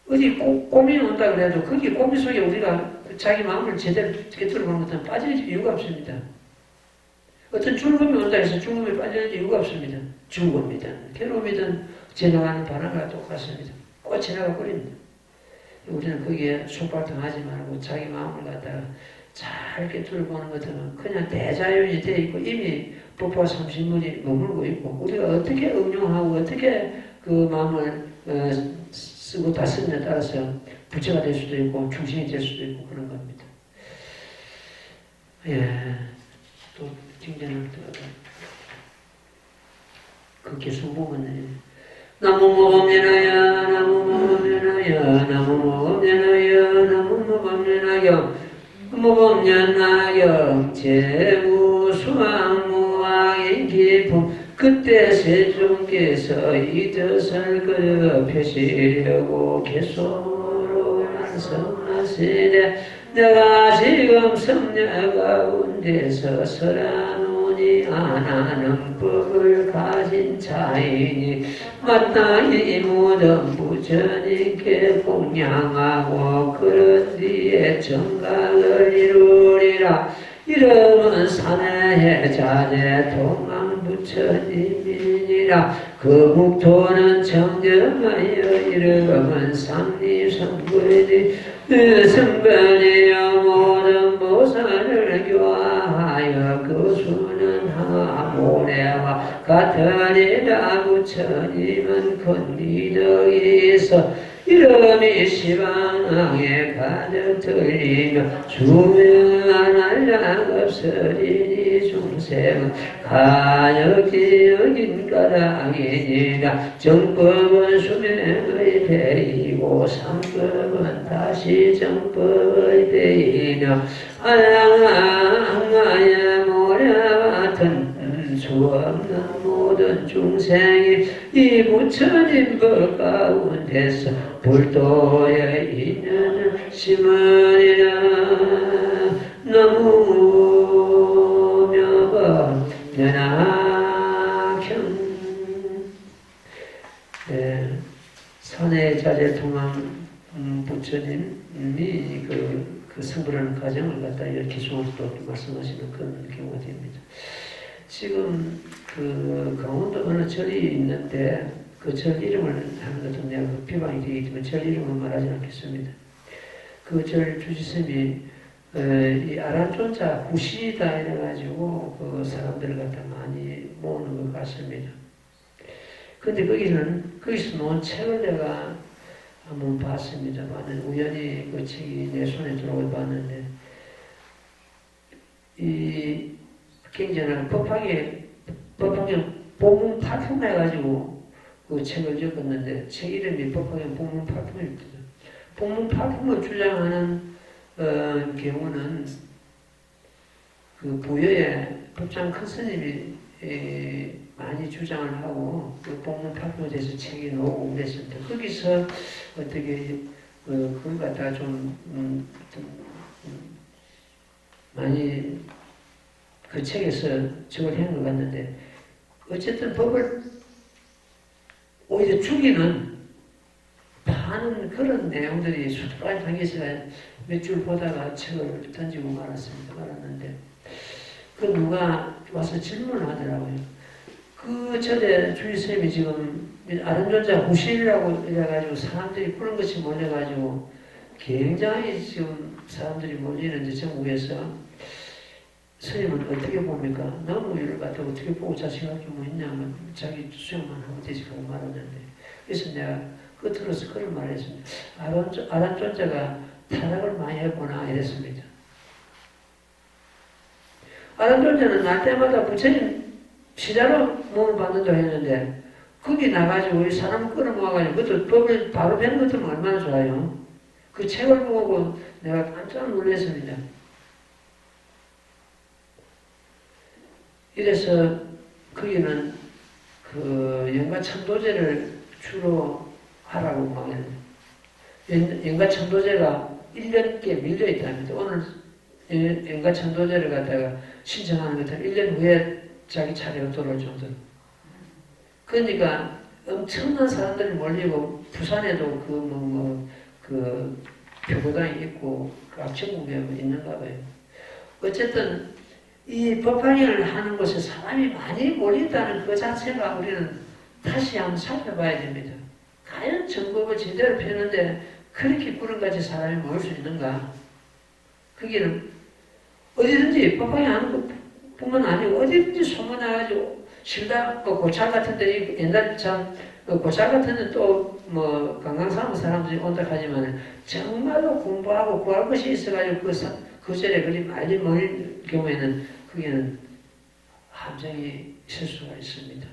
어디 고민이 온다 그래도 거기 고민 속에 우리가 자기 마음을 제대로 꿰뚫어 보는 것은 빠질 이유가 없습니다. 어떤 죽음이 온다 해서 죽음에 빠질 이유가 없습니다. 죽음이든 괴로움이든 지나가는 바람과 똑같습니다. 꼭 지나가 버립니다. 우리는 거기에 속박당하지 말고 자기 마음을 갖다가 잘 꿰뚫어 보는 것은 그냥 대자연이 되어 있고 이미 법화 삼신문이 머물고 있고 우리가 어떻게 응용하고 어떻게 그 마음을 쓰고 다쓰느냐에 따라서 부처가 될 수도 있고 중생이 될 수도 있고 그런 겁니다. 예, 또 징전을 그 개성보면 나무모범연하여 나무모범연하여 나무모범연하여 나무모범연하여 모범연하여 재무수왕무왕의 기품 그때 세종께서 이 뜻을 그 표시려고 개소로 완성하시되 내가 지금 성녀 가운데서 설하노니 안 하는 법을 가진 자이니 마땅히 모든 부처님께 공양하고 그런 뒤에 정각을 이루리라. 이름은 산해의 자제 동안부처님이니라. 그 국토는 정정하여 이름은 삼리성불이니 성변이여 모든 보살을 교화하여 그 수는 하모래와 같으리라. 부처님은 건기덕이 있어 이름이 시방에 가득 들리며 수명 안할 없으리니 중생은 간역지역인 까닭이니라. 정법은 수명의 배이고 상법은 다시 정법의 배이며 안랑아야 모래와 같은 수 없는 모든 중생이 이 부처님 법 가운데서 불도에 인연을 심으리라. 너무묘법 연악형 선의 자제 통한 부처님이 그 성불하는 과정을 갖다 이렇게 기송으로 말씀하시는 그런 경우가 됩니다. 지금 그 강원도 어느 절이 있는데 그 절 이름을 하는 것은 내가 비방이 되기 때문에 절 이름은 말하지 않겠습니다. 그 절 주지스님이 이 아란존자 구시다 이래가지고 그 사람들을 갖다 많이 모으는 것 같습니다. 근데 거기서 놓은 책을 내가 한번 봤습니다. 우연히 그 책이 내 손에 들어오고 봤는데 이 굉장한 법화경 복문 파품해가지고 그 책을 적었는데 책 이름이 법화경 복문 파품입니다. 복문 파품을 주장하는 경우는 그 부여에 법장 큰 스님이 많이 주장을 하고 그 복문 파품에 대해서 책이 나오고 그랬습니다. 거기서 어떻게 그걸 갖다가 좀 많이 그 책에서 적을 한 것 같는데 어쨌든 법을 오히려 죽이는 파는 그런 내용들이 수두룩한 당겨서 몇 줄 보다가 책을 던지고 말았는데 그 누가 와서 질문을 하더라고요. 그 전에 주일쌤이 지금 아름존자 후실이라고 이래가지고 사람들이 그런 것이 몰려가지고 굉장히 지금 사람들이 몰리는데 전국에서 스님은 어떻게 봅니까? 너무 이를 갖다 어떻게 보고 자식할 경우 있냐면 자기 수행만 하면 되지 하고 말하는데 그래서 내가 끝으로서 그런 말을 했습니다. 아란존자가 타락을 많이 했구나 이랬습니다. 아란존자는 날 때마다 부처님 시자로 몸을 받는다고 했는데 거기 나가지고 이 사람 끌어모아가지고 그것도 법을 바로 뱉는 것들은 얼마나 좋아요. 그 책을 보고 내가 깜짝 놀랐습니다. 이래서 거기는 그 영가참도제를 주로 하라고 막 영가참도제가 1년께 밀려있답니다. 오늘 영가참도제를 갖다가 신청하는 것은 1년 후에 자기 차례가 돌아올 정도로. 그러니까 엄청난 사람들이 몰리고 부산에도 그 표고당이 있고 그 악천국에 있는가 봐요. 어쨌든 이 법화경을 하는 곳에 사람이 많이 몰린다는 그 자체가 우리는 다시 한번 살펴봐야 됩니다. 과연 정법을 제대로 펴는데 그렇게 구름같이 사람이 모일 수 있는가? 거기는 어디든지 법화경 하는 것뿐만 아니고 어디든지 소문나가지고 실다 고찰 같은데 옛날 참 고찰 같은데 또 뭐 관광사무 사람들이 온다 하지만 정말로 공부하고 구할 것이 있어가지고 그 절에 그리 많이 모일 경우에는 그게는 함정이 있을 수가 있습니다.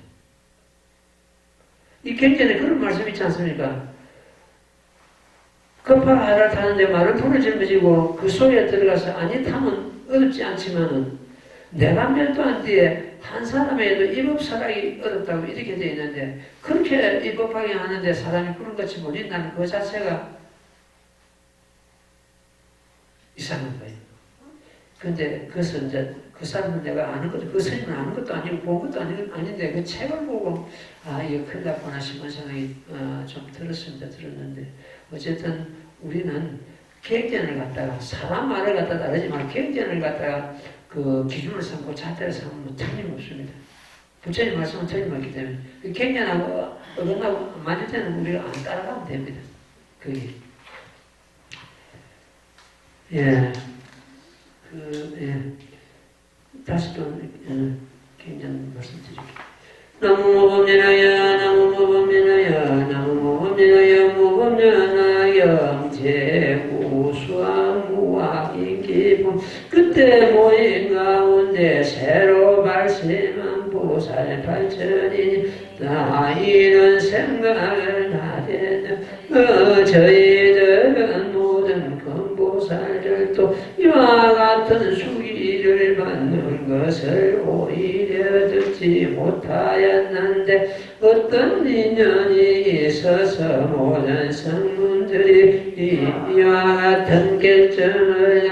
이 경전에 그런 말씀 있지 않습니까? 급하가 하를 타는데 말은 불을 짊어지고 그 속에 들어가서 아니 타면 어렵지 않지만은 내가 멸도한 뒤에 한 사람에도 입업사각이 어렵다고 이렇게 되어 있는데 그렇게 입업하게 하는데 사람이 그런 것이 몰린다는 그 자체가 이상한 거예요. 근데 그것은 이제 그 사람은 내가 아는 것도 그 스님은 아는 것도 아니고 본 것도 아닌데 그 책을 보고 아 이거 큰일 났구나 싶은 생각이 좀 들었는데 어쨌든 우리는 경전을 갖다가 사람 말을 갖다 다르지 말고 경전을 갖다가 그 기준을 삼고 잣대를 삼으면 틀림없습니다. 부처님 말씀은 틀림없기 때문에 그 경전하고 어긋나고 맞을 때는 우리가 안 따라가면 됩니다. 그게 다시 또 경전 말씀드릴게요. 나무범면하여 나무범면하여 나무범면하여 무범면하여 제구수왕무와 인기품 그때 모인 가운데 새로 발심한 보살 발전이니 나이는 생각을 하되는 저희들은 모든 금보살들도 이와 같은 수기를 받는 것을 오히려 듣지 못하였는데 어떤 인연이 있어서 모든 성문들이 이와 같은 결정을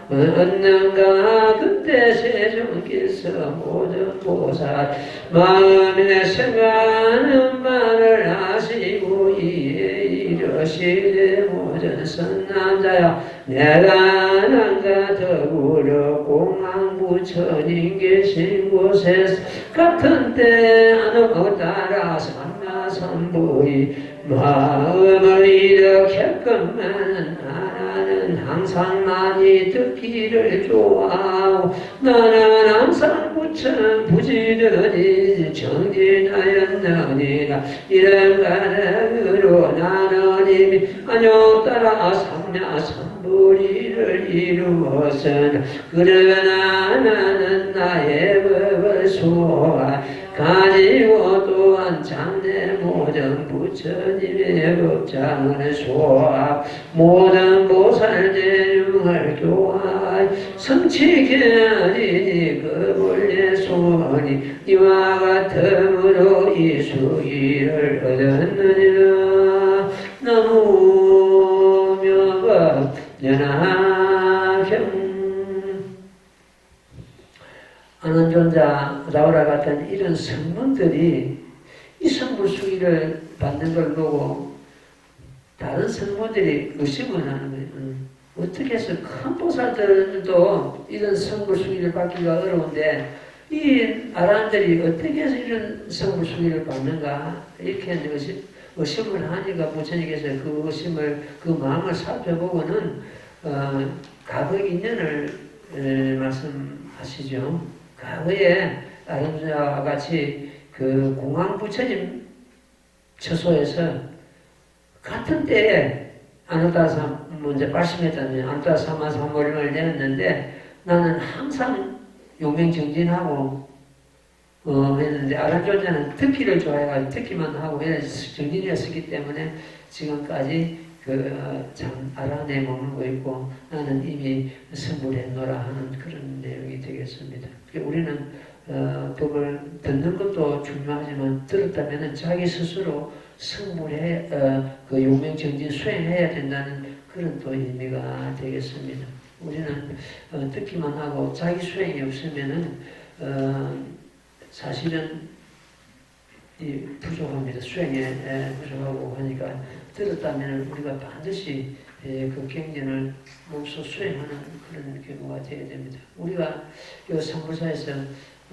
얻는가 그때 세종께서 모든 보살 마음에 생각하는 바를 아시고 이에 이르시되 모든 선남자야 내가 남과 더불어 공항부처님 계신 곳에서 같은 때 하늘 따라 삼라삼부이 마음을 이렇게끔만 나는 항상 많이 듣기를 좋아하고 나는 항상 부지런히 정진하였느니라 이런 가능으로 나는 이미 안녕 따라 삼야삼부리를 이루었으나 그러나 나는 나의 법을 소화 가지고 또한 장래 모든 부처님의 법장을 소화 모든 보살대중을 교화 성취게 하리니 그 본래 소원이 이와 같으므로 이 수기를 얻었느니라. 나무 묘법 연하경 아는존자 라우라 같은 이런 성문들이 이 성문 성불 수기를 받는 걸 보고 다른 성모들이 의심을 하는 거예요. 어떻게 해서 큰 보살들도 이런 성불 수기를 받기가 어려운데 이 아란들이 어떻게 해서 이런 성불 수기를 받는가 이렇게 의심을 하니까 부처님께서 그 의심을 그 마음을 살펴보고는 과거 인연을 말씀하시죠. 과거에 아름다와 같이 그 공황 부처님 처소에서 같은 때에 아누타사 먼저 말씀했잖아요. 아누타사 사마사모림을 내렸는데 나는 항상 용맹정진하고 했는데 아란조자는 듣기를 좋아해가지고 듣기만 하고 정진이었기 때문에 지금까지 아란에 머물고 있고 나는 이미 성불했노라 하는 그런 내용이 되겠습니다. 우리는 법을 듣는 것도 중요하지만 들었다면 자기 스스로 성불해 그 용맹정진 수행해야 된다는 그런 또 의미가 되겠습니다. 우리는 듣기만 하고 자기 수행이 없으면은 사실은 부족합니다. 수행에 부족하고 하니까 들었다면 우리가 반드시 그 경전을 몸소 수행하는 그런 경우가 되어야 됩니다. 우리가 이 상부사에서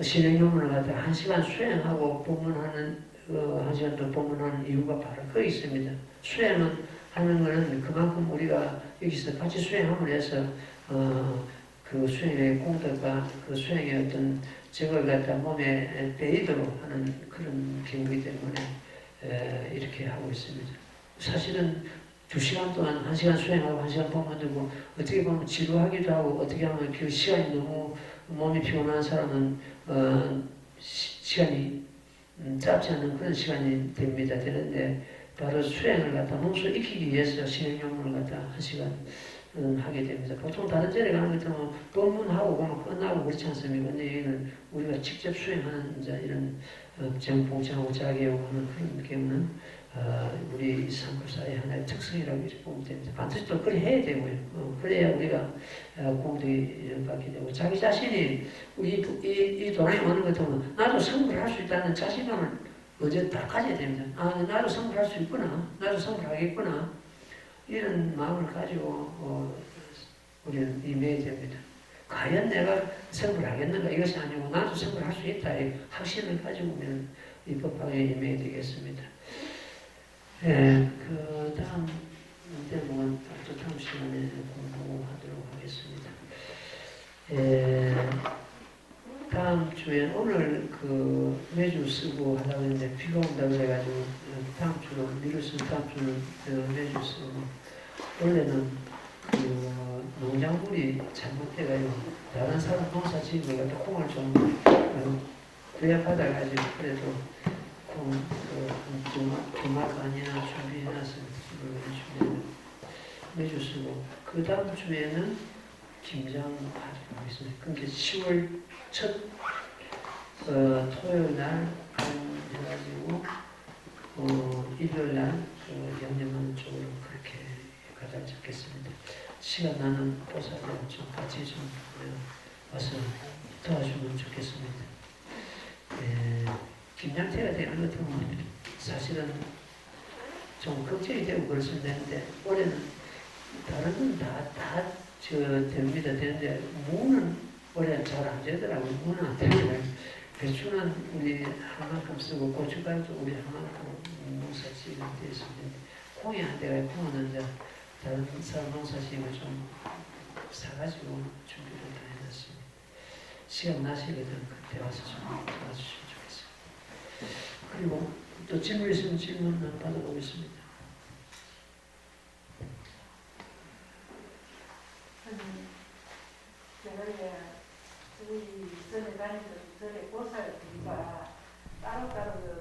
신행용문을 갖다 1시간 수행하고 법문하는 1시간 동안 법문하는 이유가 바로 거기 있습니다. 수행은 하는 것은 그만큼 우리가 여기서 같이 수행함을 해서 그 수행의 공덕과 그 수행의 어떤 저걸 갖다 몸에 배이도록 하는 그런 경우이기 때문에 이렇게 하고 있습니다. 사실은 2시간 동안 1시간 수행하고 1시간 법문 듣고 어떻게 보면 지루하기도 하고 어떻게 하면 그 시간이 너무 몸이 피곤한 사람은 시간이 짧지 않은 그런 시간이 됩니다. 되는데 바로 수행을 갖다 몸소 익히기 위해서 신행용문을 갖다 1시간 하게 됩니다. 보통 다른 자리에 가는 것처럼 법문하고 보면 끝나고 그렇지 않습니까? 근데 여기는 우리가 직접 수행하는 이런 정봉창하고 자기하고 하는 그런 경우는 우리 상불사의 하나의 특성이라고 이렇게 보면 됩니다. 반드시 또 그래 해야 되고요. 그래야 우리가 공덕이 받게 되고 자기 자신이 이 도량에 오는 것 보면 나도 성불할 수 있다는 자신감을 먼저 다 가져야 됩니다. 나도 성불할 수 있구나. 나도 성불하겠구나. 이런 마음을 가지고 우리는 임해야 됩니다. 과연 내가 성불하겠는가 이것이 아니고 나도 성불할 수 있다 이 확신을 가지고 우리는 이 법화에 임해야 되겠습니다. 그 다음 대목은 또 다음 시간에 공부하도록 하겠습니다. 다음 주에 오늘 그 매주 쓰고 하려고 했는데 비가 온다고 해가지고 다음 주로 미루스 다음 주는 매주 쓰고 원래는 그 농작물이 잘못돼가지고 다른 사람 농사 지은 거 갖다 콩을 좀 부약받아가지고 그래도 주말간이나 준비해놔서 매주 쓰고 그 다음 주에는 김장 하도록 하겠습니다. 근데 10월 첫 토요일 날 해가지고 일요일 날 양념하는 쪽으로 그렇게 가장 잡겠습니다. 시간 나는 보살님 좀 같이 좀 와서 도와주면 좋겠습니다. 김장태가 되는 것 같으면 사실은 좀 걱정이 되고 그러시면 되는데 올해는 다른 건 다 됩니다. 되는데 무는 올해 잘 안 되더라고요. 무는 안 되더라고요. 배추는 우리 한 만큼 쓰고 고춧가루도 우리 한 만큼 농사 지으면 되었습니다. 콩이 안 돼가지고 콩은 이제 다른 사람 농사 지으면 좀 사가지고 준비를 다 해놨습니다. 시간 나시거든 그때 와서 좀 도와주시면 좋겠습니다. 그리고 또 질문 있으면 질문 받아보겠습니다. 옛날에 우리 전에 다니던 전에 보살들과 따로따로